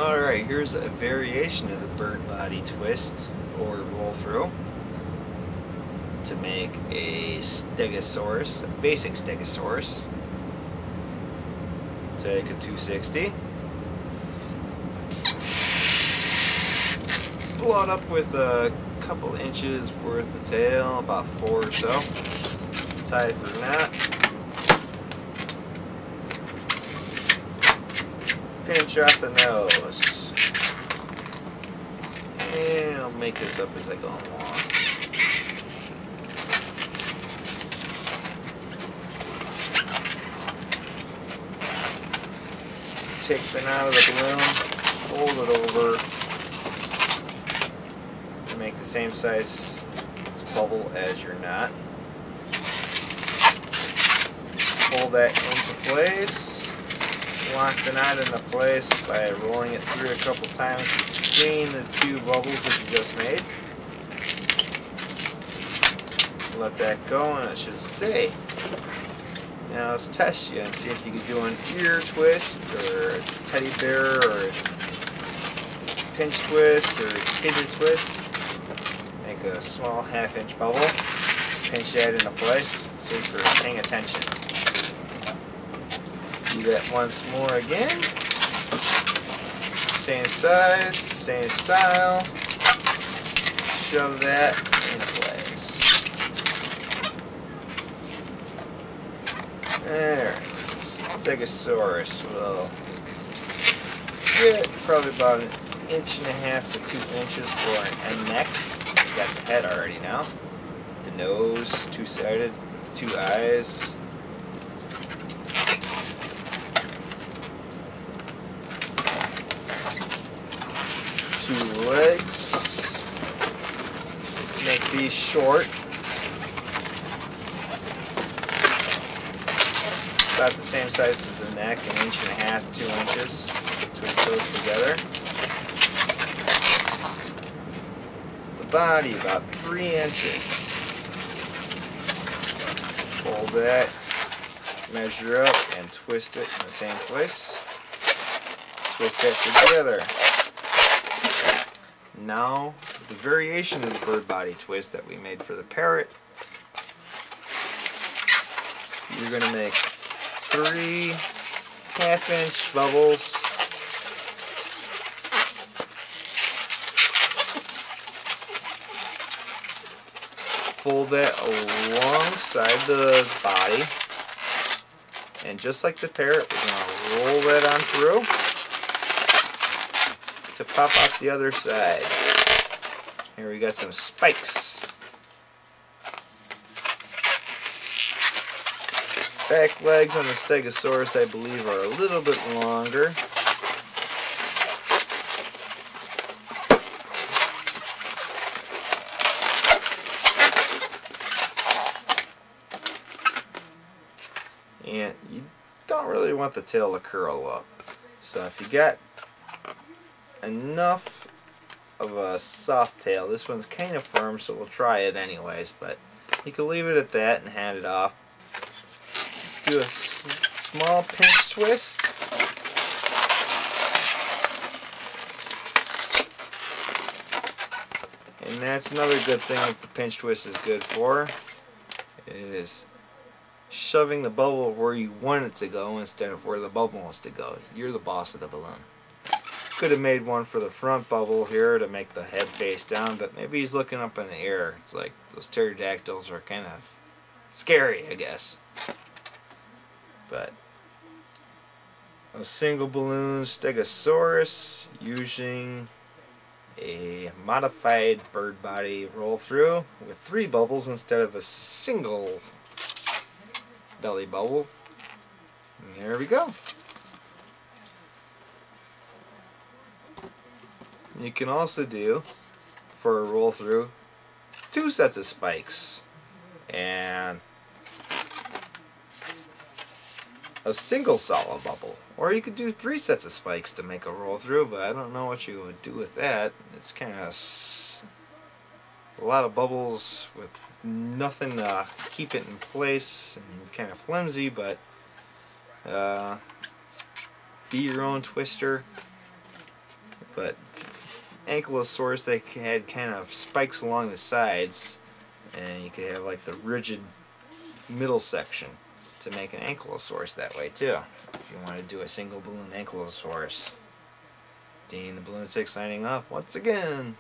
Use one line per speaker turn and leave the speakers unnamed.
Alright, here's a variation of the bird body twist or roll through to make a Stegosaurus, a basic Stegosaurus. Take a 260, blow it up with a couple inches worth of tail, about 4 or so. Tie it for a knot. Pinch off the nose. And I'll make this up as I go along. Take the knot of the balloon, fold it over to make the same size bubble as your knot. Pull that into place. Lock the knot into place by rolling it through a couple times between the two bubbles that you just made. Let that go and it should stay. Now let's test you and see if you can do an ear twist or a teddy bear or a pinch twist or a kidney twist. Make a small 1/2 inch bubble. Pinch that into place. See if you're paying attention. Do that once more again. Same size, same style. Shove that into place. There. Stegosaurus will get probably about 1.5 to 2 inches for a neck. You got the head already now. The nose, two-sided, 2 eyes. Legs. Make these short. About the same size as the neck, 1.5 to 2 inches. Twist those together. The body about 3 inches. Fold that, measure up, and twist it in the same place. Twist that together. Now, the variation of the bird body twist that we made for the parrot, you're going to make 3 1/2-inch bubbles. Fold that alongside the body, and just like the parrot, we're going to roll that on through to pop out the other side. Here we got some spikes. Back legs on the Stegosaurus, I believe, are a little bit longer. And you don't really want the tail to curl up. So if you got enough of a soft tail, this one's kind of firm, so we'll try it anyways, but you can leave it at that and hand it off. Do a small pinch twist. And that's another good thing that the pinch twist is good for, is shoving the bubble where you want it to go instead of where the bubble wants to go. You're the boss of the balloon. Could have made one for the front bubble here to make the head face down, but maybe he's looking up in the air. It's like those pterodactyls are kind of scary, I guess. But a single balloon Stegosaurus using a modified bird body roll through with 3 bubbles instead of a single belly bubble. And there we go. You can also do, for a roll through, 2 sets of spikes and a single solid bubble. Or you could do 3 sets of spikes to make a roll through, but I don't know what you would do with that. It's kind of a lot of bubbles with nothing to keep it in place and kind of flimsy, but be your own twister. But Ankylosaurus, they had kind of spikes along the sides, and you could have like the rigid middle section to make an Ankylosaurus that way too. If you want to do a single balloon Ankylosaurus. Dean the Balloon 6 signing off once again.